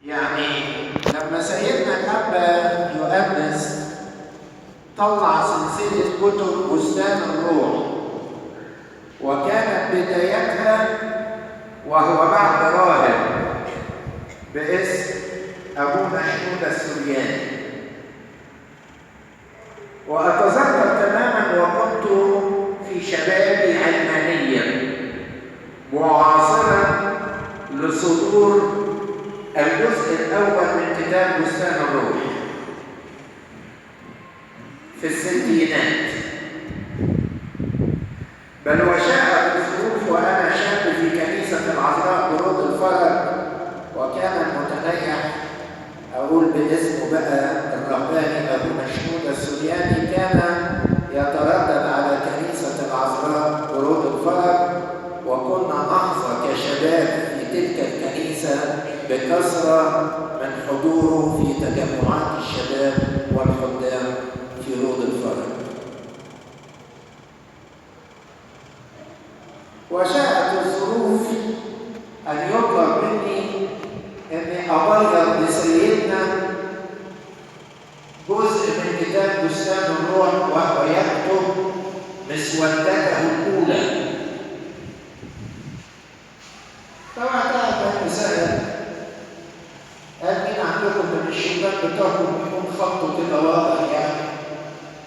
يعني لما سيدنا الأب يؤنس طلع سلسلة كتب بستان الروح، وكانت بدايتها وهو بعد راهب باسم أبونا شنودة السورياني. وأتذكر تماما وكنت في شبابي علمانيا معاصرا لصدور الجزء الأول من كتاب بستان الروح في الستينات، بل وشاءت الظروف وأنا شاب في كنيسة العذراء برود الفرج، وكان المتنيح أقول باسمه بقى الرهباني أبونا شنودة السورياني كان يتردد على كنيسة العذراء برود الفرج، وكنا نحظى كشباب في تلك الكنيسة بكثرة من حضوره في تجمعات الشباب والخدام في رود الفرج. وشاءت الظروف أن يطلب مني أني أبيض لسيدنا جزء من كتاب بستان الروح وهو يكتب مسودته الأولى. فوقتها كان سأل قال مين عندكم من الشباب بتوعكم يكون خطه كده واضح، يعني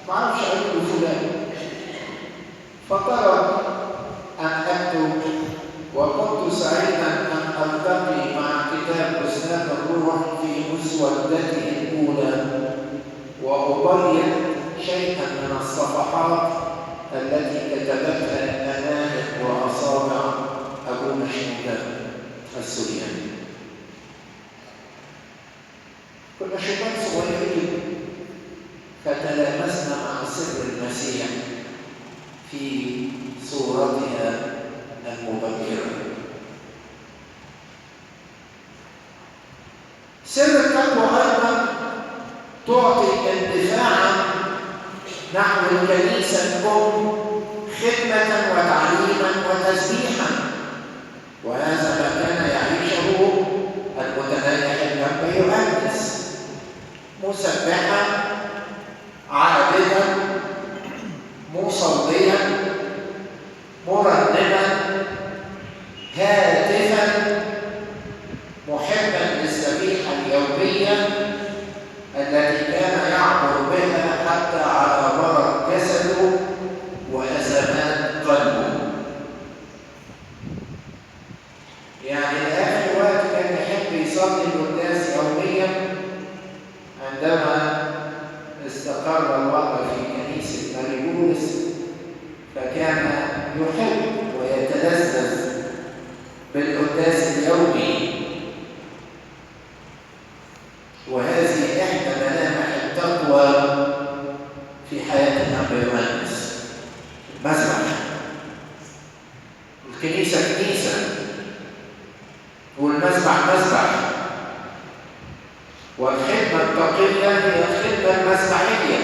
ما اعرفش اقول فلان. فطلب ان اكتب، وكنت سعيدا ان التقي مع كتاب بستان الروح في مسودته الاولى وابين شيئا من الصفحات التي كتبتها امانه واصابع ابونا شنودة السورياني. كنا شباب صغيرين فتلامسنا مع سر المسيح في صورتها المبكرة. سر التقوى أيضا تعطي اندفاعا نحو الكنيسة الأم خدمة وتعليما وتسبيحا، وهذا ما كان يعيشه المتنيح الأب يؤنس، مسبحا عابدا مصليا مرنما هاتفا محبا للذبيحه اليوميه التي كان يعبر بها حتى على مرض جسده وازمات قلبه. يعني لاخر وقت كان يحب يصلي القداس يوميا عندما استقر الوضع في كنيسة ماري بولس، فكان يحب ويتلذذ بالقداس اليومي. وهذه إحدى ملامح التقوى في حياة الأب يؤنس. المسبح، الكنيسة كنيسة والمسبح مسبح، والخدمة التقية هي الخدمة المسبحية،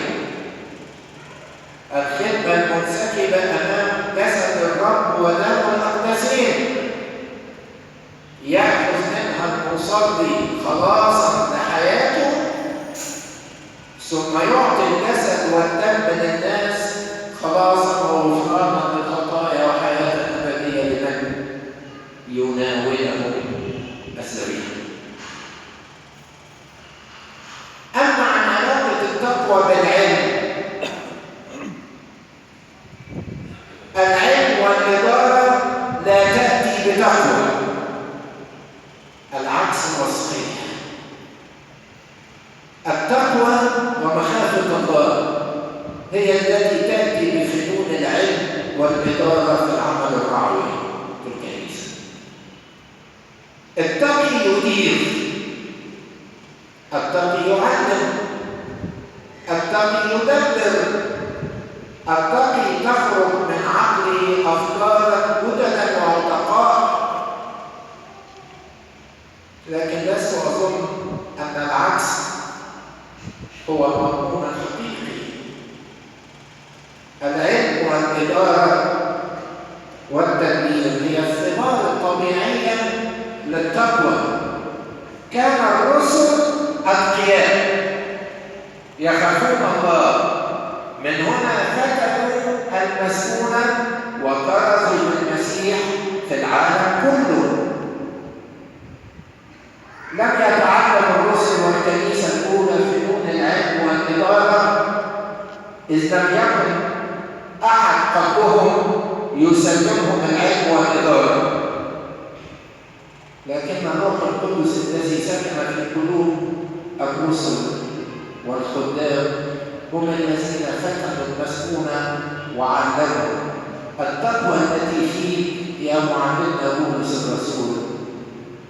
الخدمة المنسكبة أمام جسد الرب ودم الأقدسين، يأخذ منها المصلي خلاصا لحياته، ثم يعطي الجسد والدم للناس خلاصا وغفرانا للخطايا وحياة أبدية لمن يناوله الذبيحة. أما عن علاقة التقوى بالعلم، العلم والإدارة لا تأتي بتقوى، العكس هو الصحيح. التقوى ومخافة الله هي التي تأتي بفنون العلم والإدارة في العمل الرعوي في الكنيسة. التقي يدير، التقي يعلم، التقي يدبر، التقي تخرج من عقله أفكارا جددا وعتقاء. لكن لست أظن أن العكس هو المضمون الحقيقي. العلم والإدارة والتدبير هي الثمار الطبيعية للتقوى، كان الرسل أتقياء يخافون الله، من هنا فتحوا المسكونة وكرزوا بالمسيح في العالم كله. لم يتعلم الرسل والكنيسة الأولى فنون العلم والإدارة إذ لم يكن أحد قبلهم يسلمهم العلم والإدارة، لكن الروح القدس الذي سكن في قلوب الرسل والخدام هم الذين فتحوا المسكونة وعلموا. التقوى التي فيك يا معلمنا بولس الرسول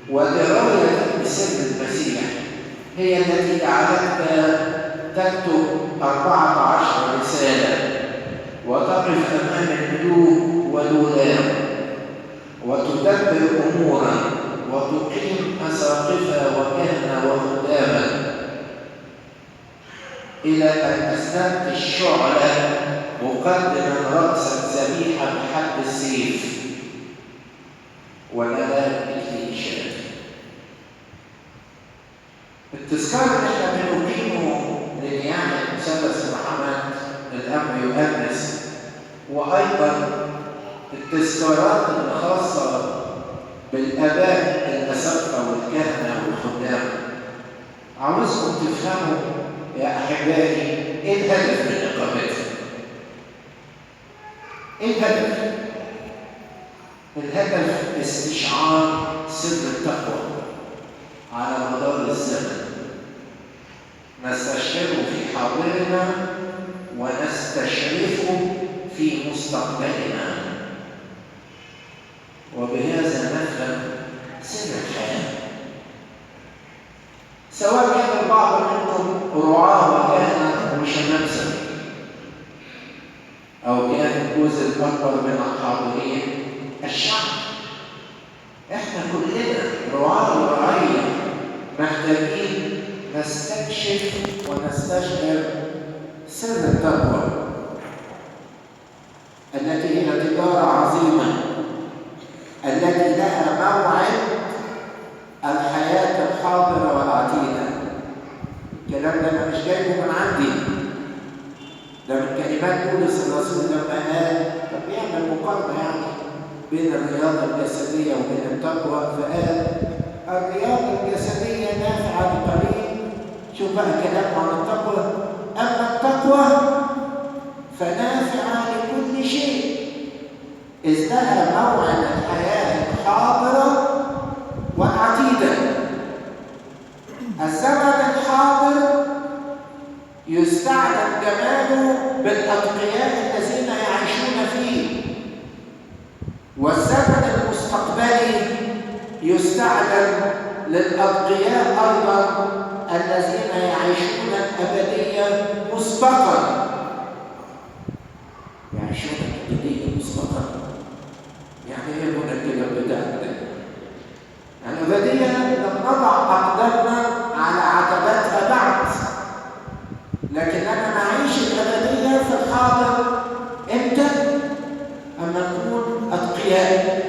ودراية بسر المسيح هي التي جعلتك تكتب 14 رسالة وتقف أمام الملوك والولاة وتدبر أمورا وتقيم أساقفة وكهنة وخداما إلى أن أسلمت الشعلة مقدما رأسا ذبيحة بحد السيف والآلام مثل إشارة. التذكار اللي احنا بنقيمه لنياحة مثلث محمد الأب يؤنس، وأيضا التذكارات الخاصة بالآباء الأساقفة والكهنة والخدام، عاوزكم تفهموا يا أحبائي إيه الهدف من إقامتها؟ إيه الهدف؟ الهدف استشعار سر التقوى على مدار الزمن، نستشعره في حاضرنا ونستشرفه في مستقبلنا، وبهذا نفهم سر الحياة. سواء كان البعض منكم رعاة وكهنة وشمامسة أو كان الجزء الأكبر من الحاضرين الشعب، احنا كلنا رعاة ورعية محتاجين نستكشف ونستشعر سر التقوى التي هي تجارة عظيمة التي لها موعد الحياة الحاضرة والعتيدة. الكلام ده أنا مش جايبه من عندي، ده من كلمات بولس الرسول لما قال طب يعمل مقارنة يعني بين الرياضة الجسدية وبين التقوى، فقال الرياضة الجسدية نافعة لقليل. شوف بقى كلام عن التقوى، أما التقوى فنافعة لكل شيء إذ لها موعد الحياة الحاضرة والعتيدة. الزمن الحاضر يستعلن جماله بالأتقياء الذين يعيشون فيه، والزمن المستقبلي يستعلن للأتقياء أيضا الذين يعيشون الأبدية مسبقا. يعيشون الأبدية مسبقا يعني ايه هنا الكلام بتاعنا ده؟ الأبدية لم نضع أقدامنا على عتباتها بعد، لكننا نعيش الأبدية في الحاضر. إمتى؟ أما نكون أتقياء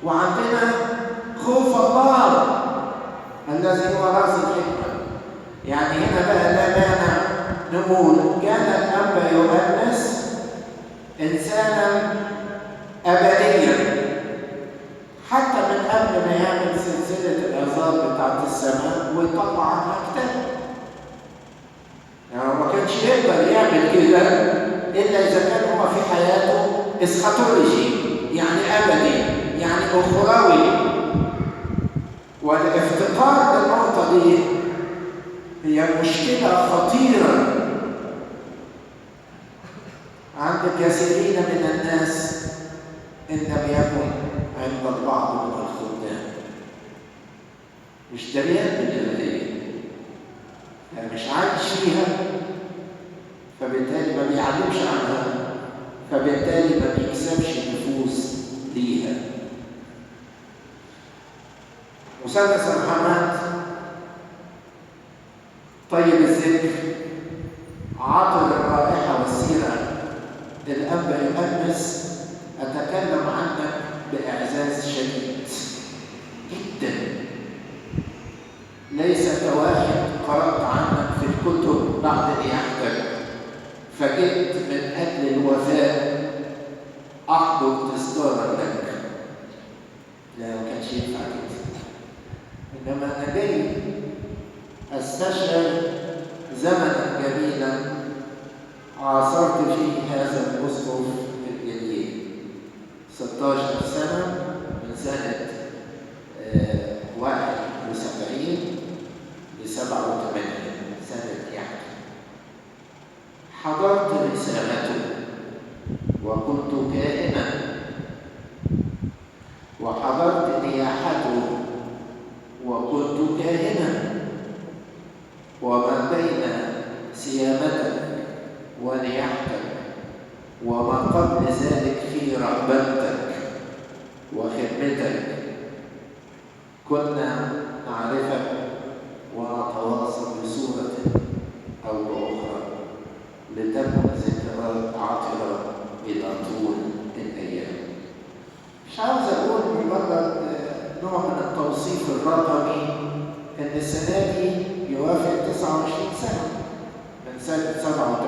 وعندنا خوف الله الذي هو رأس الحكمة. يعني هنا بقى لا مانع نقول كان الأنبا يؤنس إنسانا أبديا حتى من قبل ما يعمل سلسلة الآثار بتاعت السماء ويطلع عنها كتاب. يعني ما كانش يقدر يعمل كده إلا إذا كان هو في حياته اسخاتولوجي، يعني أبدي، يعني أخروي. والافتقار للنقطة دي هي مشكلة خطيرة عند كثيرين من الناس إن لم يكن عند البعض من الخدام. مش دريان بالأبدية، يعني مش عايش فيها، فبالتالي ما بيعلمش عنها، فبالتالي ما بيكسبش نفوس ليها. مثلث محمد طيب الذكر عاطل الرائحة والسيرة الأنبا يؤنس أتكلم عنك بإعزاز شديد جدا. ليس كواحد قرأت عنك في الكتب بعد نياحتك فجئت من أجل الوفاء أحضر تذكارا لك. لا، ما كانش ينفع كده. إنما أنا جاي أستشعر زمنا جميلا عاصرت فيه هذا الأسقف الجليل 16 سنة، من سنة 71 ل 87 سنة يعني. حضرت رسالته وكنت كائنا، وحضرت نياحته وكنت كائنا، وما بين صيامتك ونياحتك وما قبل ذلك في رهبتك وخدمتك كنا نعرفك ونتواصل بصورة أو بأخرى لتكن ذكريات عطرة إلى طول الأيام. مش عاوز أقول مجرد نوع من التوصيف الرقمي إن السنة دي يوافق 29 سنة من سنة 87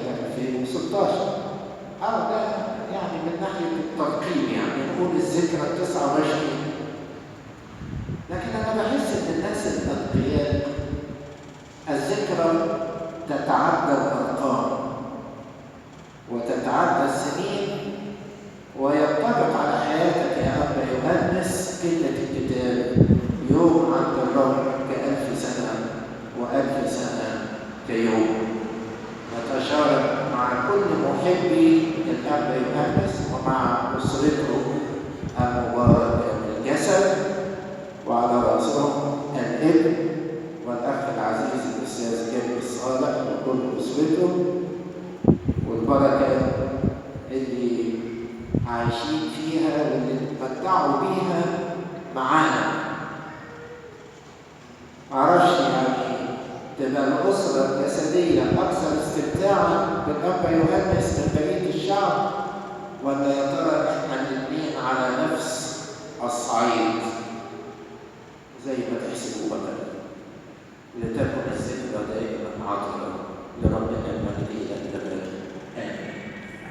ل 2016. ده يعني من ناحية الترقيم، يعني نقول الذكرى 29. لكن أنا بحس إن الناس الأتقياء الذكرى تتعدى الأرقام وتتعدى السنين، وينطبق على حياتك يا أب يؤنس كلمة الكتاب: يوم عند الرب كألف سنة وألف سنة كيوم. نتشارك مع كل محبي الأب يؤنس ومع أسرته المباركة بالجسد، وعلى رأسهم الابن والأخ العزيز الأستاذ جابر الصالح وكل أسرته، والبركة اللي عايشين فيها واللي اتمتعوا بيها معانا. معرفش يعني تبقى الأسرة الجسدية أكثر استمتاعا بالأب يؤنس من بقية الشعب، ولا يا ترى إحنا الاثنين على نفس الصعيد زي ما تحسبوا بقى. لتكن الذكرى دائما عطرة لربنا المجيد إلى الأبد. آمين.